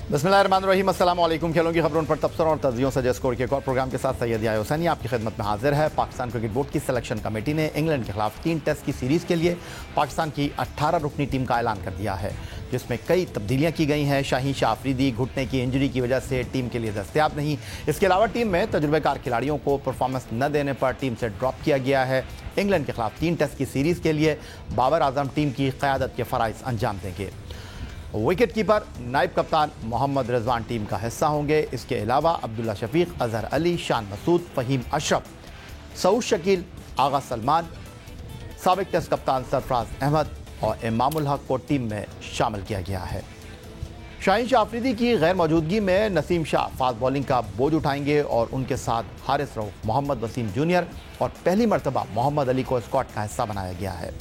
बिस्मिल्लाहिर्रहमानिर्रहीम, अस्सलाम वालेकुम। खेलों की खबरों पर तबसरों और तज्जियों से स्कोर के एक और प्रोग्राम के साथ सैयद याहिया हुसैनी आपकी खिदमत में हाजिर है। पाकिस्तान क्रिकेट बोर्ड की सिलेक्शन कमेटी ने इंग्लैंड के खिलाफ 3 टेस्ट की सीरीज़ के लिए पाकिस्तान की 18 रुकनी टीम का ऐलान कर दिया है, जिसमें कई तब्दीलियां की गई हैं। शाहीन शाह अफरीदी घुटने की इंजरी की वजह से टीम के लिए दस्तयाब नहीं। इसके अलावा टीम में तजुर्बेकार खिलाड़ियों को परफॉर्मेंस न देने पर टीम से ड्रॉप किया गया है। इंग्लैंड के खिलाफ 3 टेस्ट की सीरीज़ के लिए बाबर आजम टीम की क़यादत के फ़राइज़ अंजाम देंगे। विकेट कीपर नायब कप्तान मोहम्मद रिजवान टीम का हिस्सा होंगे। इसके अलावा अब्दुल्ला शफीक, अजहर अली, शान मसूद, फ़हीम अशरफ, सऊद शकील, आगा सलमान, साबिक टेस्ट कप्तान सरफराज अहमद और इमामुल हक को टीम में शामिल किया गया है। शाहीन शाह अफरीदी की गैर मौजूदगी में नसीम शाह फास्ट बॉलिंग का बोझ उठाएंगे और उनके साथ हारिस रऊफ, मोहम्मद वसीम जूनियर और पहली मरतबा मोहम्मद अली को स्क्वाड का हिस्सा बनाया गया है।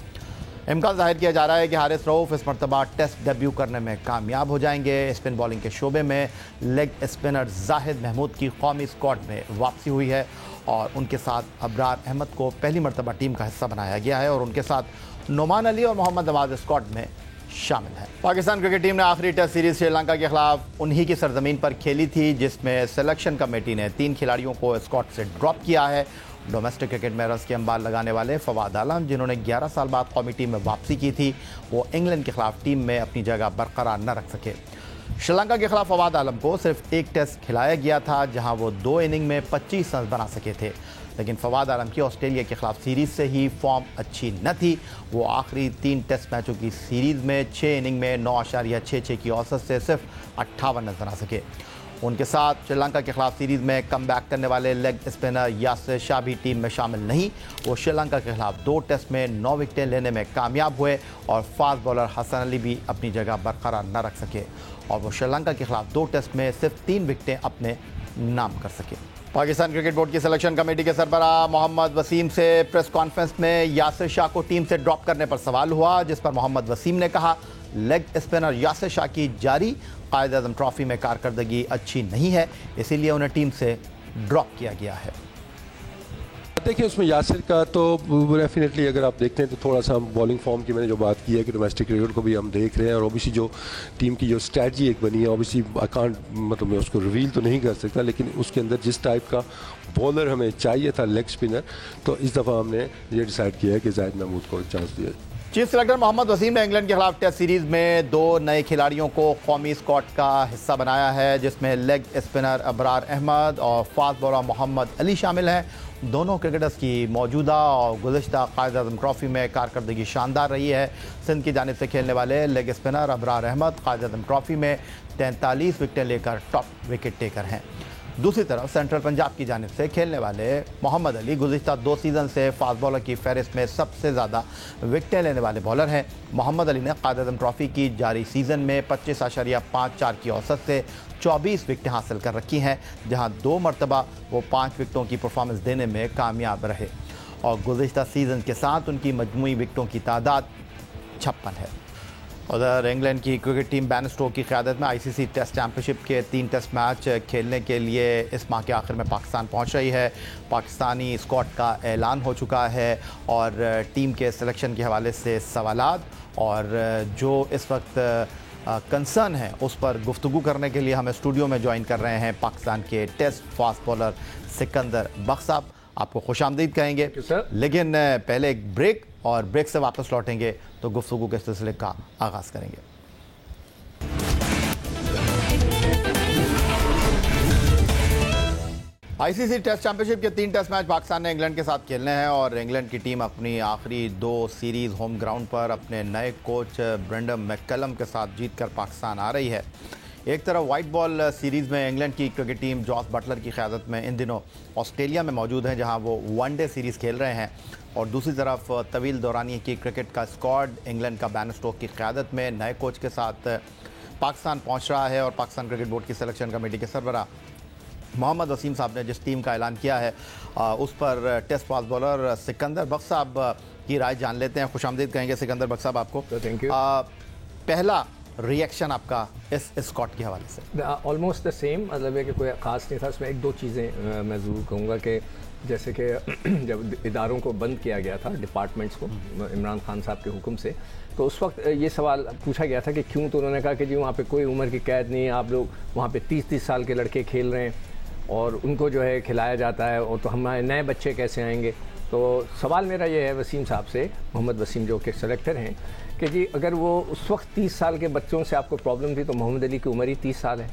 इम्कान जाहिर किया जा रहा है कि हारिस रऊफ इस मरतबा टेस्ट डेब्यू करने में कामयाब हो जाएंगे। स्पिन बॉलिंग के शोबे में लेग स्पिनर जाहिद महमूद की कौमी स्क्वाड में वापसी हुई है और उनके साथ अबरार अहमद को पहली मरतबा टीम का हिस्सा बनाया गया है और उनके साथ नुमान अली और मोहम्मद नवाज स्क्वाड में शामिल है। पाकिस्तान क्रिकेट टीम ने आखिरी टेस्ट सीरीज श्रीलंका के खिलाफ उन्हीं की सरजमीन पर खेली थी, जिसमें सिलेक्शन कमेटी ने 3 खिलाड़ियों को स्क्वाड से ड्रॉप किया है। डोमेस्टिक क्रिकेट में रस के अंबार लगाने वाले फवाद आलम, जिन्होंने 11 साल बाद कौमी टीम में वापसी की थी, वो इंग्लैंड के खिलाफ टीम में अपनी जगह बरकरार न रख सके। श्रीलंका के खिलाफ फवाद आलम को सिर्फ एक टेस्ट खिलाया गया था, जहां वो 2 इनिंग में 25 रन बना सके थे, लेकिन फवाद आलम की ऑस्ट्रेलिया के खिलाफ सीरीज़ से ही फॉर्म अच्छी न थी। वो आखिरी 3 टेस्ट मैचों की सीरीज़ में 6 इनिंग में 9.66 की औसत से सिर्फ 58 रन बना सके। उनके साथ श्रीलंका के खिलाफ सीरीज़ में कम बैक करने वाले लेग स्पिनर यासिर शाह भी टीम में शामिल नहीं। वो श्रीलंका के खिलाफ 2 टेस्ट में 9 विकेटें लेने में कामयाब हुए और फास्ट बॉलर हसन अली भी अपनी जगह बरकरार न रख सके और वो श्रीलंका के खिलाफ 2 टेस्ट में सिर्फ 3 विकेटें अपने नाम कर सके। पाकिस्तान क्रिकेट बोर्ड की सिलेक्शन कमेटी के सरबराह मोहम्मद वसीम से प्रेस कॉन्फ्रेंस में यासिर शाह को टीम से ड्रॉप करने पर सवाल हुआ, जिस पर मोहम्मद वसीम ने कहा, लेग स्पिनर यासिर शाह की जारी कायद-ए-आज़म ट्रॉफी में कारकर्दगी अच्छी नहीं है, इसीलिए उन्हें टीम से ड्रॉप किया गया है। देखिए, उसमें यासिर का तो डेफिनेटली अगर आप देखते हैं तो थोड़ा सा हम बॉलिंग फॉर्म की मैंने जो बात की है कि डोमेस्टिक क्रिकेट को भी हम देख रहे हैं और ओबीसी जो टीम की जो स्ट्रैटेजी एक बनी है, ओबीसी आई कांट मतलब मैं उसको रिवील तो नहीं कर सकता, लेकिन उसके अंदर जिस टाइप का बॉलर हमें चाहिए था लेग स्पिनर, तो इस दफ़ा हमने ये डिसाइड किया है कि जाहिद महमूद को चांस दिया। चीफ सेलेक्टर मोहम्मद वसीम ने इंग्लैंड के खिलाफ टेस्ट सीरीज में 2 नए खिलाड़ियों को कौमी स्क्वाड का हिस्सा बनाया है, जिसमें लेग स्पिनर अबरार अहमद और फास्ट बॉलर मोहम्मद अली शामिल हैं। दोनों क्रिकेटर्स की मौजूदा और गुज़िश्ता कायद-ए-आज़म ट्रॉफी में कारकर्दगी शानदार रही है। सिंध की जानिब से खेलने वाले leg spinner Abrar Ahmed Quaid-e-Azam trophy में 43 विकेटें लेकर टॉप विकेट टेकर हैं। दूसरी तरफ सेंट्रल पंजाब की जानिब से खेलने वाले मोहम्मद अली गुज़िश्ता 2 सीज़न से फास्ट बॉलर की फहरिस्त में सबसे ज़्यादा विकेटें लेने वाले बॉलर हैं। मोहम्मद अली ने कायद-ए-आज़म ट्रॉफी की जारी सीज़न में 25.54 की औसत से 24 विकेटें हासिल कर रखी हैं, जहां 2 मरतबा वो 5 विकेटों की परफॉर्मेंस देने में कामयाब रहे और गुज़िश्ता सीज़न के साथ उनकी मजमूई विकेटों की तादाद 56 है। उधर इंग्लैंड की क्रिकेट टीम बैन स्टोक की क़यादत में आईसीसी टेस्ट चैम्पियनशिप के 3 टेस्ट मैच खेलने के लिए इस माह के आखिर में पाकिस्तान पहुंच रही है। पाकिस्तानी स्क्वाड का ऐलान हो चुका है और टीम के सिलेक्शन के हवाले से सवालात और जो इस वक्त कंसर्न है उस पर गुफ्तगू करने के लिए हमें स्टूडियो में ज्वाइन कर रहे हैं पाकिस्तान के टेस्ट फास्ट बॉलर सिकंदर बख्श साहब। आपको खुशामदीद कहेंगे, लेकिन पहले एक ब्रेक और ब्रेक से वापस लौटेंगे तो गुफ्तगू के सिलसिले का आगाज़ करेंगे। आईसीसी टेस्ट चैंपियनशिप के 3 टेस्ट मैच पाकिस्तान ने इंग्लैंड के साथ खेलने हैं और इंग्लैंड की टीम अपनी आखिरी 2 सीरीज़ होम ग्राउंड पर अपने नए कोच ब्रेंडन मैककलम के साथ जीतकर पाकिस्तान आ रही है। एक तरफ वाइट बॉल सीरीज़ में इंग्लैंड की क्रिकेट टीम जॉस बटलर की क़यादत में इन दिनों ऑस्ट्रेलिया में मौजूद है, जहां वो वनडे सीरीज़ खेल रहे हैं, और दूसरी तरफ तवील दौरानी की क्रिकेट का स्क्वाड इंग्लैंड का बैन स्टोक की क़यादत में नए कोच के साथ पाकिस्तान पहुंच रहा है। और पाकिस्तान क्रिकेट बोर्ड की सिलेक्शन कमेटी के सरबराह मोहम्मद वसीम साहब ने जिस टीम का ऐलान किया है उस पर टेस्ट फास्ट बॉलर सिकंदर बख्श साहब की राय जान लेते हैं। खुशामदीद कहेंगे सिकंदर बख्श साहब आपको। Thank you. पहला रिएक्शन आपका इस स्कॉट के हवाले से? ऑलमोस्ट द सेम, मतलब है कि कोई ख़ास नहीं था उसमें। एक दो चीज़ें मैं ज़रूर कहूँगा कि जैसे कि जब इदारों को बंद किया गया था, डिपार्टमेंट्स को, इमरान खान साहब के हुक्म से, तो उस वक्त ये सवाल पूछा गया था कि क्यों, तो उन्होंने कहा कि जी वहाँ पे कोई उम्र की कैद नहीं है, आप लोग वहाँ पे 30-30 साल के लड़के खेल रहे हैं और उनको जो है खिलाया जाता है, और तो हमारे नए बच्चे कैसे आएंगे। तो सवाल मेरा ये है वसीम साहब से, मोहम्मद वसीम जो कि सेलेक्टर हैं, कि जी अगर वो उस वक्त 30 साल के बच्चों से आपको प्रॉब्लम थी, तो मोहम्मद अली की उम्र ही 30 साल है,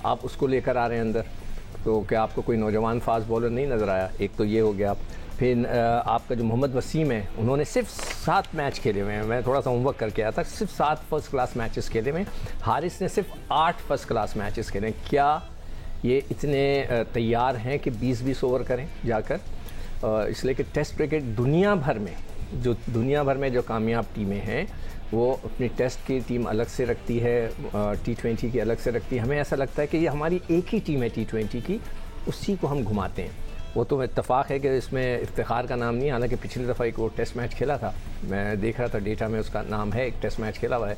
आप उसको लेकर आ रहे हैं अंदर, तो क्या आपको कोई नौजवान फास्ट बॉलर नहीं नज़र आया? एक तो ये हो गया। फिर आपका जो मोहम्मद वसीम है, उन्होंने सिर्फ 7 मैच खेले हुए हैं, मैं थोड़ा सा होमवर्क करके आया था, सिर्फ 7 फर्स्ट क्लास मैचेस खेले हुए हैं। हारिस ने सिर्फ 8 फर्स्ट क्लास मैचेस खेले हैं। क्या ये इतने तैयार हैं कि 20-20 ओवर करें जाकर? इसलिए कि टेस्ट क्रिकेट दुनिया भर में जो कामयाब टीमें हैं, वो अपनी टेस्ट की टीम अलग से रखती है, T20 की अलग से रखती है। हमें ऐसा लगता है कि ये हमारी एक ही टीम है T20 की, उसी को हम घुमाते हैं। वो तो इत्तेफाक है कि इसमें इफ्तिखार का नाम नहीं, हालांकि पिछली दफ़ा एक वो टेस्ट मैच खेला था, मैं देख रहा था डेटा में उसका नाम है, एक टेस्ट मैच खेला हुआ है,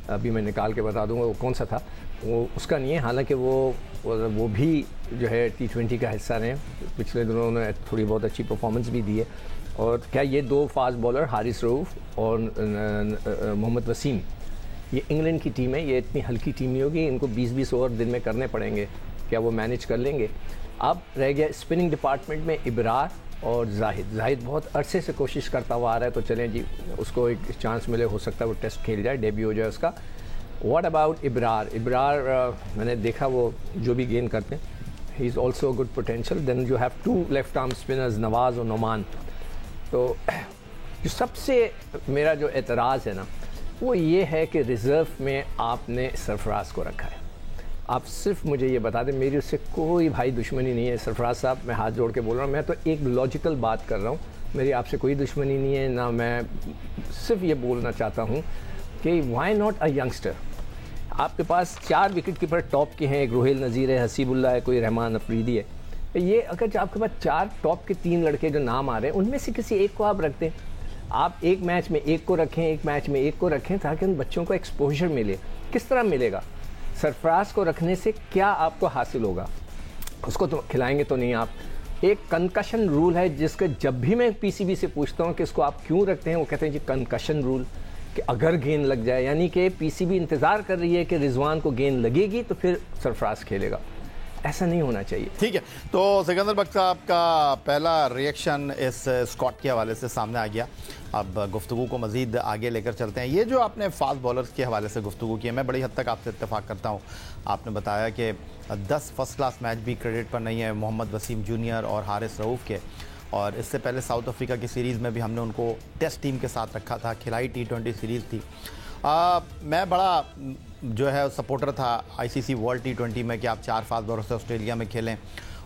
अभी मैं निकाल के बता दूंगा वो कौन सा था, वो उसका नहीं है। हालांकि वो भी जो है T20 का हिस्सा रहे, पिछले दिनों उन्होंने थोड़ी बहुत अच्छी परफॉर्मेंस भी दी है। और क्या ये 2 फास्ट बॉलर हारिस रऊफ़ और मोहम्मद वसीम, ये इंग्लैंड की टीम है, ये इतनी हल्की टीम नहीं होगी, इनको 20-20 ओवर दिन में करने पड़ेंगे, क्या वो मैनेज कर लेंगे? अब रह गया स्पिनिंग डिपार्टमेंट में इबरार और जाहिद बहुत अरसे से कोशिश करता हुआ आ रहा है, तो चलें जी उसको एक चांस मिले, हो सकता है वो टेस्ट खेल जाए, डेब्यू हो जाए उसका। What about Ibrar? मैंने देखा वो जो भी गेंद करते हैं, he is also good potential. Then you have 2 left arm spinners, Nawaz और नोमान। तो जो सबसे मेरा जो एतराज़ है ना, वो ये है कि रिज़र्व में आपने सरफराज को रखा है। आप सिर्फ मुझे ये बता दें, मेरी उससे कोई भाई दुश्मनी नहीं है सरफराज साहब, मैं हाथ जोड़ के बोल रहा हूँ, मैं तो एक लॉजिकल बात कर रहा हूँ, मेरी आपसे कोई दुश्मनी नहीं है ना, मैं सिर्फ ये बोलना चाहता हूँ कि वाई नॉट अ यंगस्टर। आपके पास 4 विकेट कीपर टॉप के हैं, एक रोहिल नज़ीर है, हसीबुल्ला है, कोई रहमान अफरीदी है। ये अगर आपके पास 4 टॉप के 3 लड़के जो नाम आ रहे हैं, उनमें से किसी एक को आप रख दें, आप एक मैच में एक को रखें, एक मैच में एक को रखें, ताकि उन बच्चों को एक्सपोजर मिले। किस तरह मिलेगा? सरफराज को रखने से क्या आपको हासिल होगा? उसको तो खिलाएंगे तो नहीं आप। एक कंकशन रूल है, जिसका जब भी मैं पीसीबी से पूछता हूँ कि इसको आप क्यों रखते हैं, वो कहते हैं जी कंकशन रूल, कि अगर गेंद लग जाए, यानी कि पीसीबी इंतज़ार कर रही है कि रिजवान को गेंद लगेगी तो फिर सरफराज खेलेगा। ऐसा नहीं होना चाहिए। ठीक है, तो सिकंदर बख्श साहब का पहला रिएक्शन इस स्कॉट के हवाले से सामने आ गया। अब गुफ्तगू को मज़ीद आगे लेकर चलते हैं। ये जो आपने फास्ट बॉलर्स के हवाले से गुफ्तगू की है, मैं बड़ी हद तक आपसे इत्तेफाक करता हूँ। आपने बताया कि 10 फर्स्ट क्लास मैच भी क्रेडिट पर नहीं है मोहम्मद वसीम जूनियर और हारिस रऊफ़ के, और इससे पहले साउथ अफ्रीका की सीरीज़ में भी हमने उनको टेस्ट टीम के साथ रखा था, खिलाई T20 सीरीज़ थी। मैं बड़ा जो है सपोर्टर था ICC वर्ल्ड T20 में कि आप 4 फास्ट बॉलर से ऑस्ट्रेलिया में खेलें,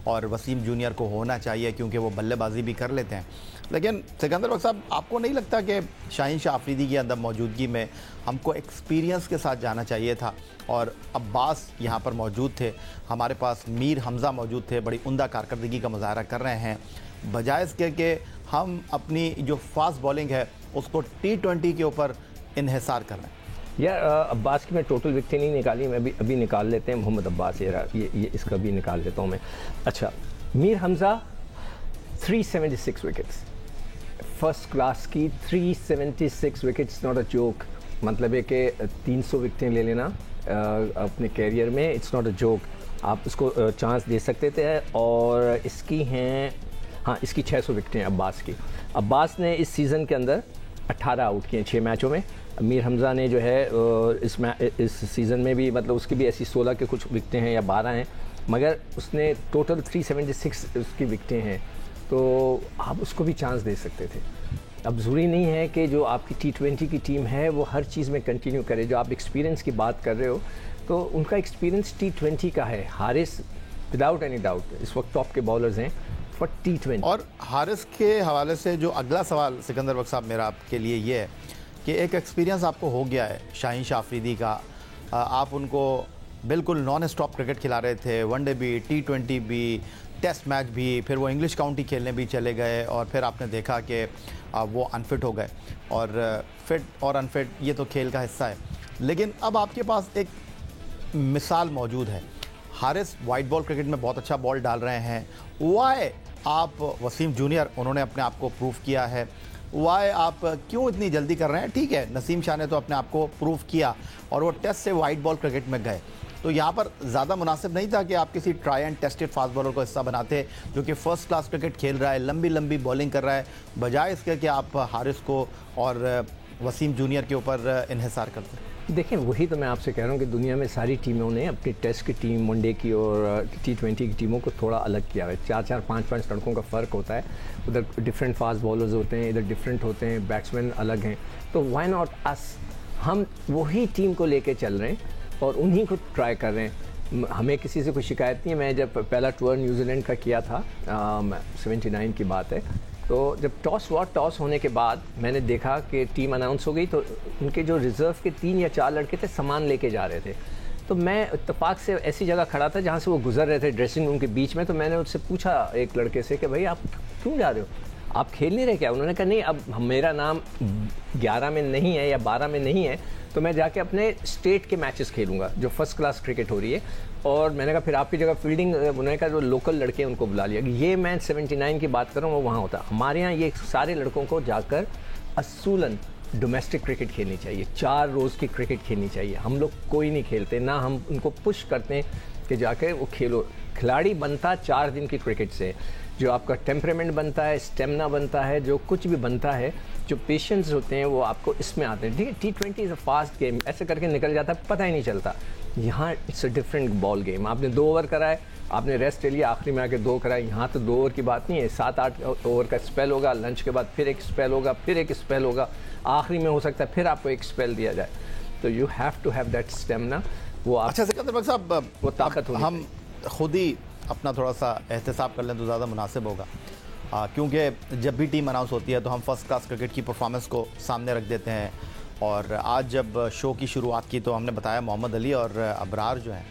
और वसीम जूनियर को होना चाहिए क्योंकि वो बल्लेबाजी भी कर लेते हैं। लेकिन सिकंदर बख्श साहब, आपको नहीं लगता कि शाहीन शाह अफरीदी की अंदर मौजूदगी में हमको एक्सपीरियंस के साथ जाना चाहिए था? और अब्बास यहाँ पर मौजूद थे, हमारे पास मीर हमज़ा मौजूद थे, बड़ी उम्दा कारकर्दगी का मुजाहरा कर रहे हैं, बजाय इसके कि हम अपनी जो फास्ट बॉलिंग है उसको T20 के ऊपर इन्हिसार कर रहे हैं। यार अब्बास की मैं टोटल विकेट नहीं निकाली, मैं अभी निकाल लेते हैं मोहम्मद अब्बास, ये इसका भी निकाल लेता हूँ मैं। अच्छा, Mir Hamza 376 wickets, first class की 376 विकेट्स, नॉट अ जोक। मतलब है कि 300 विकेटें ले लेना अपने कैरियर में, इट्स नॉट अ जोक। आप उसको चांस दे सकते थे। और इसकी हैं, हाँ, इसकी 600 विकेटें अब्बास की। अब्बास ने इस सीज़न के अंदर 18 आउट किए 6 मैचों में। मीर हमज़ा ने जो है इस सीज़न में भी, मतलब उसकी भी ऐसी 16 के कुछ विकेटें हैं या 12 हैं, मगर उसने टोटल 376 उसकी विकेटें हैं, तो आप उसको भी चांस दे सकते थे। अब ज़रूरी नहीं है कि जो आपकी T20 की टीम है वो हर चीज़ में कंटिन्यू करे। जो आप एक्सपीरियंस की बात कर रहे हो, तो उनका एक्सपीरियंस T20 का है। हारिस विदाउट एनी डाउट इस वक्त टॉप के बॉलर्स हैं फॉर T20। और हारिस के हवाले से जो अगला सवाल सिकंदर बख्श साहब मेरा आपके लिए ये है कि एक एक्सपीरियंस आपको हो गया है शाहीन शाह अफरीदी का, आप उनको बिल्कुल नॉन स्टॉप क्रिकेट खिला रहे थे, वनडे भी, T20 भी, टेस्ट मैच भी, फिर वो इंग्लिश काउंटी खेलने भी चले गए, और फिर आपने देखा कि वो अनफिट हो गए। और फिट और अनफिट ये तो खेल का हिस्सा है, लेकिन अब आपके पास एक मिसाल मौजूद है। हारिस वाइट बॉल क्रिकेट में बहुत अच्छा बॉल डाल रहे हैं। वाई आप वसीम जूनियर, उन्होंने अपने आप को प्रूव किया है। वाई आप क्यों इतनी जल्दी कर रहे हैं? ठीक है, नसीम शाह ने तो अपने आप को प्रूव किया और वो टेस्ट से वाइट बॉल क्रिकेट में गए, तो यहाँ पर ज़्यादा मुनासिब नहीं था कि आप किसी try and tested fast bowler को हिस्सा बनाते जो कि फ़र्स्ट क्लास क्रिकेट खेल रहा है, लंबी लंबी बॉलिंग कर रहा है, बजाय इसके कि आप हारिस को और वसीम जूनियर के ऊपर इन्हिसार करते? देखिए, वही तो मैं आपसे कह रहा हूँ कि दुनिया में सारी टीमों ने अपनी टेस्ट की टीम, वनडे की और T20 की टीमों को थोड़ा अलग किया है। 4-4, 5-5 लड़कों का फ़र्क होता है। उधर डिफरेंट फास्ट बॉलर्स होते हैं, इधर डिफरेंट होते हैं, बैट्समैन अलग हैं। तो व्हाई नॉट अस? हम वही टीम को लेके चल रहे हैं और उन्हीं को ट्राई कर रहे हैं। हमें किसी से कोई शिकायत नहीं है। मैं जब पहला टूर न्यूजीलैंड का किया था, 79 की बात है, तो जब टॉस होने के बाद मैंने देखा कि टीम अनाउंस हो गई, तो उनके जो रिज़र्व के 3 या 4 लड़के थे सामान लेके जा रहे थे। तो मैं इत्तेफाक से ऐसी जगह खड़ा था जहाँ से वो गुजर रहे थे ड्रेसिंग रूम के बीच में। तो मैंने उससे पूछा एक लड़के से कि भाई आप क्यों जा रहे हो, आप खेल नहीं रहे क्या? उन्होंने कहा नहीं, अब मेरा नाम 11 में नहीं है या 12 में नहीं है, तो मैं जाके अपने स्टेट के मैचेस खेलूंगा जो फर्स्ट क्लास क्रिकेट हो रही है। और मैंने कहा फिर आपकी जगह फील्डिंग, उन्होंने कहा जो लोकल लड़के हैं उनको बुला लिया। ये मैं 79 की बात कर रहा हूँ, वो वहाँ होता। हमारे यहाँ ये सारे लड़कों को जाकर असूलन डोमेस्टिक क्रिकेट खेलनी चाहिए, 4 रोज़ की क्रिकेट खेलनी चाहिए। हम लोग कोई नहीं खेलते, ना हम उनको पुश करते हैं कि जाकर वो खेलो। खिलाड़ी बनता 4 दिन की क्रिकेट से, जो आपका टेम्परामेंट बनता है, स्टेमिना बनता है, जो कुछ भी बनता है, जो पेशेंस होते हैं, वो आपको इसमें आते हैं। ठीक है, T20 is a fast game, ऐसे करके निकल जाता है, पता ही नहीं चलता। यहाँ it's a different ball game. आपने 2 ओवर कराए, आपने रेस्ट ले लिया, आखिरी में आके 2 कराए। यहाँ तो 2 ओवर की बात नहीं है, 7-8 ओवर का स्पेल होगा, लंच के बाद फिर एक स्पेल होगा, फिर एक स्पेल होगा, आखिरी में हो सकता है फिर आपको एक स्पेल दिया जाए। तो you have to have that stamina. वो अच्छा सिकंदर बख्श साहब, वो ताकत होनी हम खुद ही अपना थोड़ा सा एहतसाब कर लें तो ज़्यादा मुनासिब होगा, क्योंकि जब भी टीम अनाउंस होती है तो हम फर्स्ट क्लास क्रिकेट की परफॉर्मेंस को सामने रख देते हैं। और आज जब शो की शुरुआत की तो हमने बताया मोहम्मद अली और अबरार जो हैं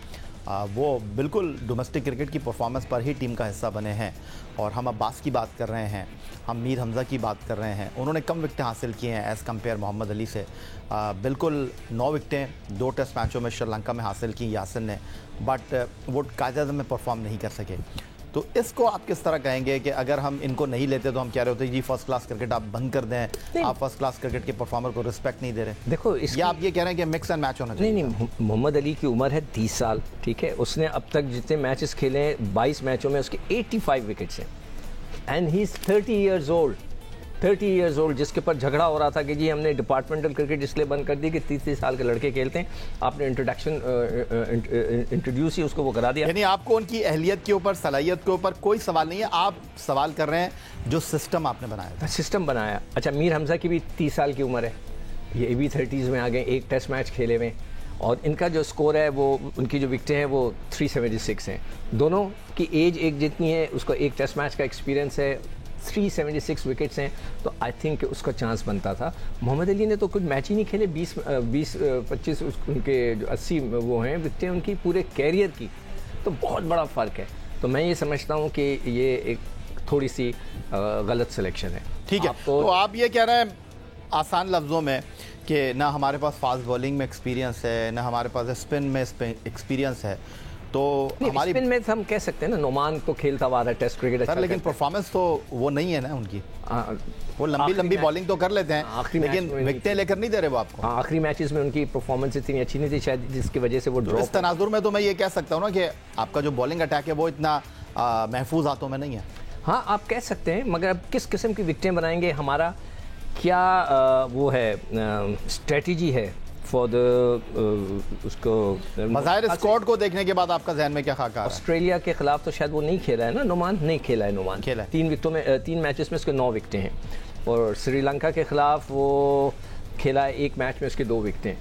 वो बिल्कुल डोमेस्टिक क्रिकेट की परफॉर्मेंस पर ही टीम का हिस्सा बने हैं। और हम अब्बास की बात कर रहे हैं, हम मीर हमज़ा की बात कर रहे हैं, उन्होंने कम विकटें हासिल की हैं एज़ कम्पेयर मोहम्मद अली से। बिल्कुल 9 विकटें 2 टेस्ट मैचों में श्रीलंका में हासिल की यासिन ने, बट वो कायदे में परफॉर्म नहीं कर सके। तो इसको आप किस तरह कहेंगे कि अगर हम इनको नहीं लेते तो हम कह रहे होते जी फर्स्ट क्लास क्रिकेट आप बंद कर दें, आप फर्स्ट क्लास क्रिकेट के परफॉर्मर को रिस्पेक्ट नहीं दे रहे? देखो, या आप ये कह रहे हैं कि मिक्स एंड मैच होना चाहिए? नहीं, मोहम्मद अली की उम्र है 30 साल, ठीक है। उसने अब तक जितने मैचेस खेले हैं 22 मैचों में उसके 85 विकेट्स हैं, and he is 30 years old. 30 years old, जिसके ऊपर झगड़ा हो रहा था कि जी हमने डिपार्टमेंटल क्रिकेट इसलिए बंद कर दी कि 30 साल के लड़के खेलते हैं, आपने इंट्रोड्यूस ही उसको वो करा दिया। यानी आपको उनकी अहलियत के ऊपर, सलाहियत के ऊपर कोई सवाल नहीं है, आप सवाल कर रहे हैं जो सिस्टम आपने बनाया? सिस्टम बनाया। अच्छा, मीर हमज़ा की भी 30 साल की उम्र है, ये भी 30s में आ गए, 1 टेस्ट मैच खेले हुए, और इनका जो स्कोर है वो, उनकी जो विकटें हैं वो 376 हैं। दोनों की एज एक जितनी है, उसको 1 टेस्ट मैच का एक्सपीरियंस है, 376 विकेट्स हैं, तो आई थिंक उसका चांस बनता था। मोहम्मद अली ने तो कुछ मैच ही नहीं खेले, 20-25 उनके जो 80 वो हैं विकटें उनकी पूरे कैरियर की, तो बहुत बड़ा फ़र्क है। तो मैं ये समझता हूँ कि ये एक थोड़ी सी गलत सिलेक्शन है। ठीक है, तो आप ये कह रहे हैं आसान लफ्ज़ों में कि ना हमारे पास फास्ट बॉलिंग में एक्सपीरियंस है, ना हमारे पास स्पिन में एक्सपीरियंस है, तो हमारी स्पिन में हम कह सकते हैं ना, नोमान तो खेलता हुआ है टेस्ट क्रिकेट अच्छा, लेकिन परफॉर्मेंस तो वो नहीं है ना उनकी। वो लंबी बॉलिंग तो कर लेते हैं, लेकिन विकटें लेकर नहीं दे रहे वो आपको। आखिरी मैचेस में उनकी परफॉर्मेंस इतनी अच्छी नहीं थी शायद, जिसकी वजह से वो ड्रॉप। इस तनाजुर में तो मैं ये कह सकता हूँ ना कि आपका जो बॉलिंग अटैक है वो इतना महफूज हाथों में नहीं है। हाँ, आप कह सकते हैं, मगर अब किस किस्म की विकटें बनाएंगे, हमारा क्या वो है स्ट्रेटजी है फॉर द उसको मज़ाहिर स्क्वाड को देखने के बाद आपका जहन में क्या खाका? ऑस्ट्रेलिया के खिलाफ तो शायद वो नहीं खेला है ना, नोमान नहीं खेला है। नोमान खेला है 3 विकेटों में, 3 मैचेस में उसके 9 विकटें हैं, और श्रीलंका के खिलाफ वो खेला है 1 मैच में उसके 2 विकटें।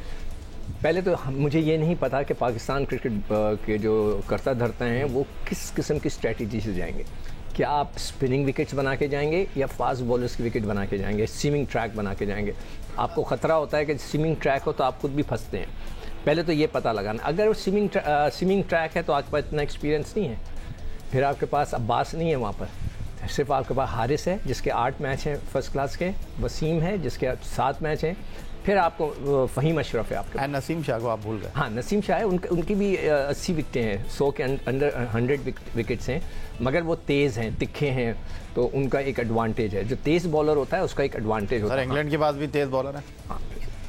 पहले तो मुझे ये नहीं पता कि पाकिस्तान क्रिकेट के जो करता धरता हैं वो किस किस्म की स्ट्रेटजी से जाएंगे। क्या आप स्पिनिंग विकेट्स बना के जाएंगे या फास्ट बॉलर्स की विकेट बना के जाएंगे, सीमिंग ट्रैक बना के जाएंगे? आपको ख़तरा होता है कि सीमिंग ट्रैक हो तो आप खुद भी फंसते हैं। पहले तो ये पता लगाना, अगर वो सीमिंग ट्रैक है तो आपके पास इतना एक्सपीरियंस नहीं है, फिर आपके पास अब्बास नहीं है वहाँ पर, सिर्फ आपके पास हारिस है जिसके 8 मैच हैं फर्स्ट क्लास के, वसीम है जिसके 7 मैच हैं, फिर आपको फ़हीम अशरफ है आपके पास। नसीम शाह को आप भूल गए। हाँ, नसीम शाह है, उनकी भी 80 विकटें हैं, 100 के अंडर 100 विकेट्स हैं, मगर वो तेज़ हैं, तिखे हैं, तो उनका एक एडवांटेज है। जो तेज़ बॉलर होता है उसका एक एडवांटेज होता सर है। इंग्लैंड के पास भी तेज़ बॉलर है। हाँ,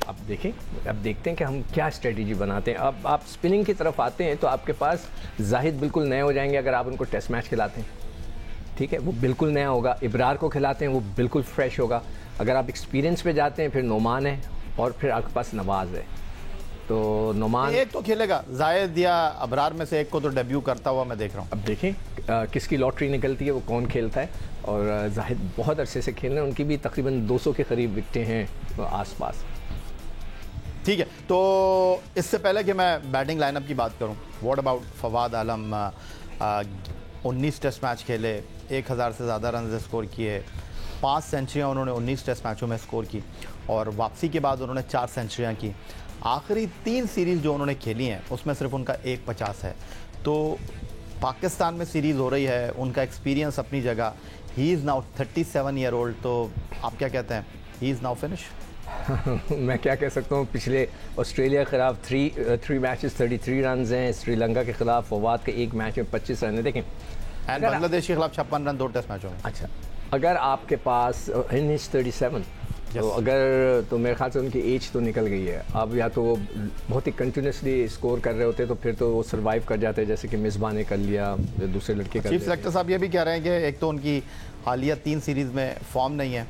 अब देखें, अब देखते हैं कि हम क्या स्ट्रेटजी बनाते हैं। अब आप स्पिनिंग की तरफ आते हैं तो आपके पास जाहिद बिल्कुल नए हो जाएंगे अगर आप उनको टेस्ट मैच खिलाते हैं, ठीक है, वो बिल्कुल नया होगा। इब्रार को खिलाते हैं वो बिल्कुल फ्रेश होगा। अगर आप एक्सपीरियंस पे जाते हैं फिर नोमान है और फिर आपके पास नवाज है। तो नोमान एक तो खेलेगा, जायद या अबरार में से एक को तो डेब्यू करता हुआ मैं देख रहा हूँ। अब देखें किसकी लॉटरी निकलती है, वो कौन खेलता है। और जाहिद बहुत अरसे से खेल रहे हैं, उनकी भी तकरीबन 200 के करीब विकटें हैं आसपास। ठीक है, तो इससे पहले कि मैं बैटिंग लाइनअप की बात करूं, what about Fawad Alam. 19 test match खेले, 1000 से ज़्यादा रन स्कोर किए, 5 सेंचुरियाँ उन्होंने 19 टेस्ट मैचों में स्कोर की और वापसी के बाद उन्होंने 4 सेंचुरियाँ की। आखिरी 3 सीरीज़ जो उन्होंने खेली हैं उसमें सिर्फ उनका 150 है। तो पाकिस्तान में सीरीज़ हो रही है, उनका एक्सपीरियंस अपनी जगह, he is now 37 year old, तो आप क्या कहते हैं, ही इज़ नाउ फिनिश? मैं क्या कह सकता हूँ, पिछले ऑस्ट्रेलिया के खिलाफ 3 मैचेस 33 रन हैं, श्रीलंका के खिलाफ फवाद के एक मैच में 25 रन है। देखें, एंड बांग्लादेश के खिलाफ 56 रन 2 टेस्ट मैचों में। अच्छा, अगर आपके पास इन 37 तो अगर तो मेरे ख्याल से उनकी एज तो निकल गई है अब, या तो वो बहुत ही कंटिन्यूसली स्कोर कर रहे होते तो फिर तो वो सर्वाइव कर जाते, जैसे कि मिसबा ने कर लिया, दूसरे लड़के कर चीफ सेलेक्टर साहब ये भी कह रहे हैं कि एक तो उनकी हालिया 3 सीरीज़ में फॉर्म नहीं है,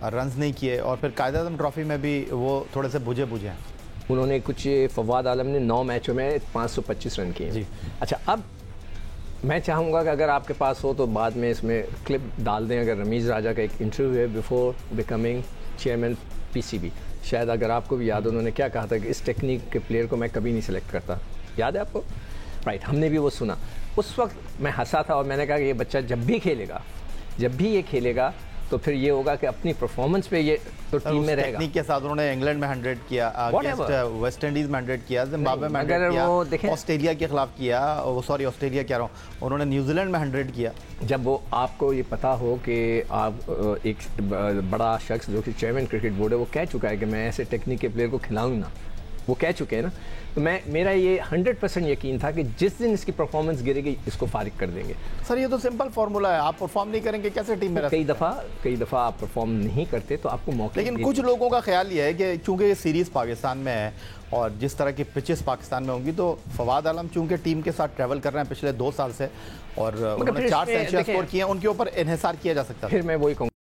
रन्स नहीं किए, और फिर कायद-ए-आज़म ट्रॉफी में भी वो थोड़े से बुझे हैं। उन्होंने कुछ, फवाद आलम ने 9 मैचों में 525 रन किए। जी। अच्छा, अब मैं चाहूँगा कि अगर आपके पास हो तो बाद में इसमें क्लिप डाल दें। अगर रमीज़ राजा का एक इंटरव्यू है बिफोर बिकमिंग चेयरमैन पीसीबी, शायद अगर आपको भी याद, उन्होंने क्या कहा था कि इस टेक्निक के प्लेयर को मैं कभी नहीं सिलेक्ट करता। याद है आपको? राइट, हमने भी वो सुना। उस वक्त मैं हंसा था और मैंने कहा कि ये बच्चा जब भी ये खेलेगा तो फिर ये होगा कि अपनी परफॉर्मेंस पे ये तो टीम में रहेगा। टेक्निक के साथ उन्होंने इंग्लैंड में 100 किया, वेस्ट इंडीज में 100 किया, जिम्बाब्वे में 100 किया, ऑस्ट्रेलिया के खिलाफ किया, सॉरी ऑस्ट्रेलिया कह रहा हूँ, उन्होंने न्यूजीलैंड में 100 किया। जब वो आपको ये पता हो कि आप एक बड़ा शख्स जो कि चेयरमैन क्रिकेट बोर्ड है वो कह चुका है कि मैं ऐसे टेक्निक के प्लेयर को खिलाऊँ ना, वो कह चुके हैं ना, तो मेरा ये 100% यकीन था कि जिस दिन इसकी परफॉर्मेंस गिरेगी इसको फारिग कर देंगे। सर ये तो सिंपल फार्मूला है, आप परफॉर्म नहीं करेंगे कैसे टीम में? कई दफ़ा आप परफॉर्म नहीं करते तो आपको मौके, लेकिन कुछ लोगों का ख्याल ये है कि चूंकि ये सीरीज़ पाकिस्तान में है और जिस तरह की पिचेस पाकिस्तान में होंगी, तो फवाद आलम चूंकि टीम के साथ ट्रैवल कर रहे हैं पिछले 2 साल से और उन्होंने 4 सेंचुरी स्कोर किए हैं, उनके ऊपर इन्हिसार किया जा सकता है। फिर मैं वही कहूँगा